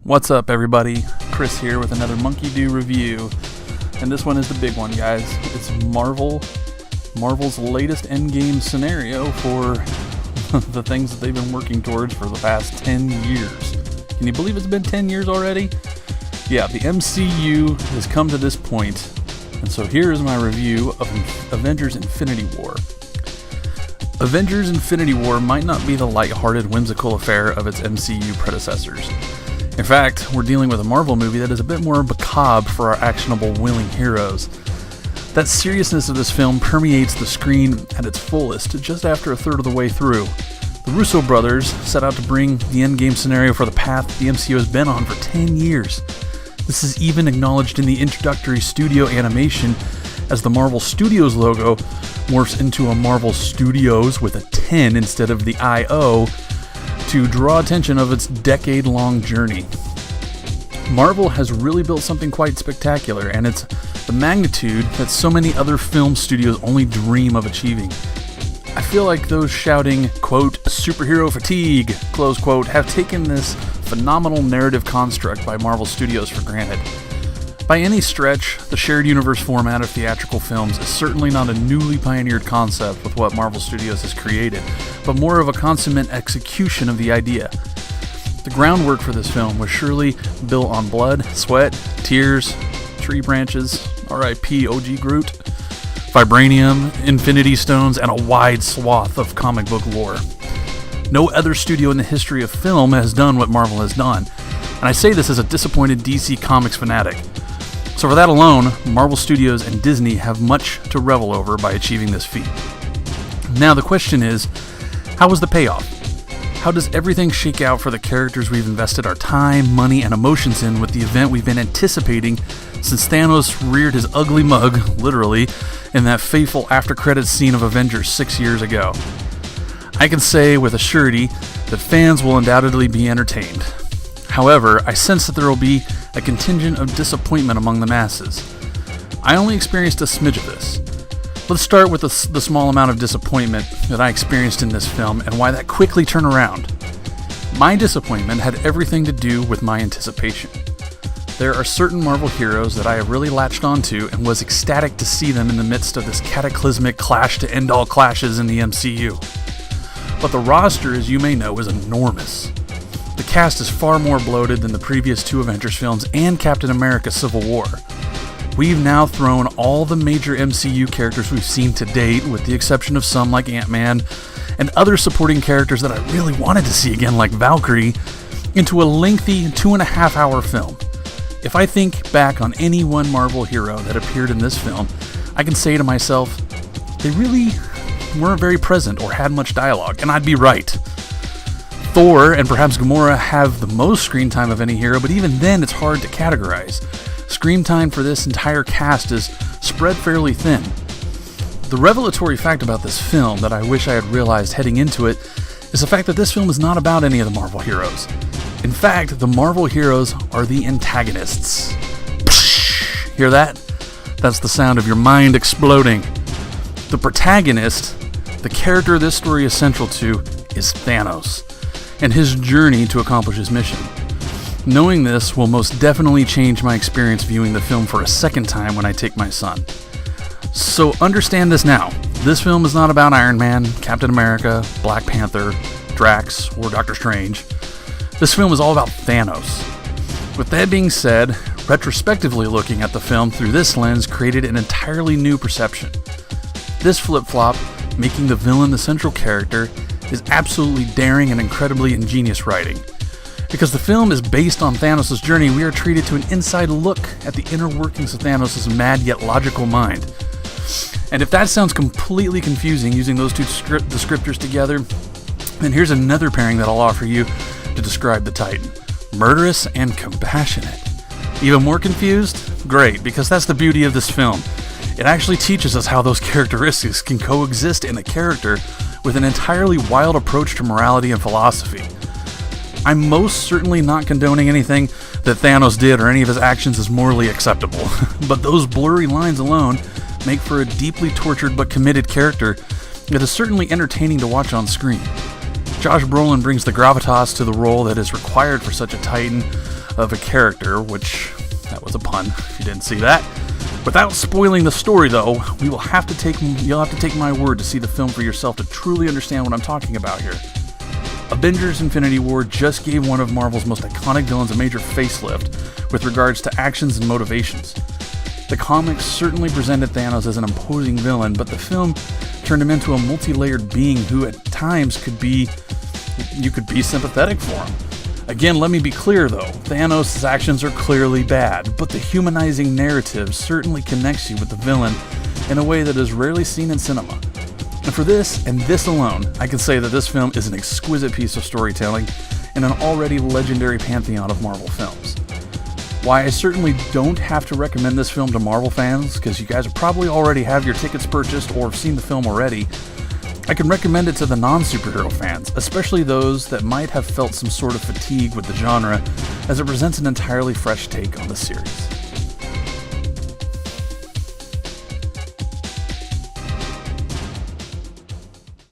What's up, everybody? Chris here with another Monkey Do review, and this one is the big one, guys. It's Marvel's latest endgame scenario for the things that they've been working towards for the past 10 years. Can you believe it's been 10 years already? Yeah, the MCU has come to this point, and so here is my review of Avengers Infinity War. Avengers Infinity War might not be the lighthearted, whimsical affair of its MCU predecessors. In fact, we're dealing with a Marvel movie that is a bit more macabre for our actionable, willing heroes. That seriousness of this film permeates the screen at its fullest just after a third of the way through. The Russo brothers set out to bring the endgame scenario for the path the MCU has been on for 10 years. This is even acknowledged in the introductory studio animation as the Marvel Studios logo morphs into a Marvel Studios with a 10 instead of the I-O, to draw attention of its decade-long journey. Marvel has really built something quite spectacular, and it's the magnitude that so many other film studios only dream of achieving. I feel like those shouting, quote, superhero fatigue, close quote, have taken this phenomenal narrative construct by Marvel Studios for granted. By any stretch, the shared universe format of theatrical films is certainly not a newly pioneered concept with what Marvel Studios has created, but more of a consummate execution of the idea. The groundwork for this film was surely built on blood, sweat, tears, tree branches, R.I.P. OG Groot, vibranium, infinity stones, and a wide swath of comic book lore. No other studio in the history of film has done what Marvel has done, and I say this as a disappointed DC Comics fanatic. So for that alone, Marvel Studios and Disney have much to revel over by achieving this feat. Now the question is, how was the payoff? How does everything shake out for the characters we've invested our time, money, and emotions in with the event we've been anticipating since Thanos reared his ugly mug, literally, in that fateful after-credits scene of Avengers 6 years ago? I can say with a surety that fans will undoubtedly be entertained. However, I sense that there will be a contingent of disappointment among the masses. I only experienced a smidge of this. Let's start with the small amount of disappointment that I experienced in this film and why that quickly turned around. My disappointment had everything to do with my anticipation. There are certain Marvel heroes that I have really latched onto and was ecstatic to see them in the midst of this cataclysmic clash to end all clashes in the MCU. But the roster, as you may know, is enormous. The cast is far more bloated than the previous two Avengers films and Captain America: Civil War. We've now thrown all the major MCU characters we've seen to date, with the exception of some like Ant-Man, and other supporting characters that I really wanted to see again like Valkyrie, into a lengthy 2.5-hour film. If I think back on any one Marvel hero that appeared in this film, I can say to myself, they really weren't very present or had much dialogue, and I'd be right. Thor and perhaps Gamora have the most screen time of any hero, but even then it's hard to categorize. Screen time for this entire cast is spread fairly thin. The revelatory fact about this film that I wish I had realized heading into it is the fact that this film is not about any of the Marvel heroes. In fact, the Marvel heroes are the antagonists. Hear that? That's the sound of your mind exploding. The protagonist, the character this story is central to, is Thanos, and his journey to accomplish his mission. Knowing this will most definitely change my experience viewing the film for a second time when I take my son. So understand this now. This film is not about Iron Man, Captain America, Black Panther, Drax, or Doctor Strange. This film is all about Thanos. With that being said, retrospectively looking at the film through this lens created an entirely new perception. This flip-flop, making the villain the central character, is absolutely daring and incredibly ingenious writing. Because the film is based on Thanos' journey, we are treated to an inside look at the inner workings of Thanos' mad yet logical mind. And if that sounds completely confusing using those two descriptors together, then here's another pairing that I'll offer you to describe the Titan: murderous and compassionate. Even more confused? Great, because that's the beauty of this film. It actually teaches us how those characteristics can coexist in a character with an entirely wild approach to morality and philosophy. I'm most certainly not condoning anything that Thanos did or any of his actions as morally acceptable, but those blurry lines alone make for a deeply tortured but committed character that is certainly entertaining to watch on screen. Josh Brolin brings the gravitas to the role that is required for such a titan, of a character, which, that was a pun, if you didn't see that. Without spoiling the story, though, you'll have to take my word to see the film for yourself to truly understand what I'm talking about here. Avengers Infinity War just gave one of Marvel's most iconic villains a major facelift with regards to actions and motivations. The comics certainly presented Thanos as an imposing villain, but the film turned him into a multi-layered being who at times you could be sympathetic for him. Again, let me be clear though, Thanos' actions are clearly bad, but the humanizing narrative certainly connects you with the villain in a way that is rarely seen in cinema. And for this, and this alone, I can say that this film is an exquisite piece of storytelling in an already legendary pantheon of Marvel films. Why I certainly don't have to recommend this film to Marvel fans, because you guys probably already have your tickets purchased or have seen the film already, I can recommend it to the non-superhero fans, especially those that might have felt some sort of fatigue with the genre, as it presents an entirely fresh take on the series.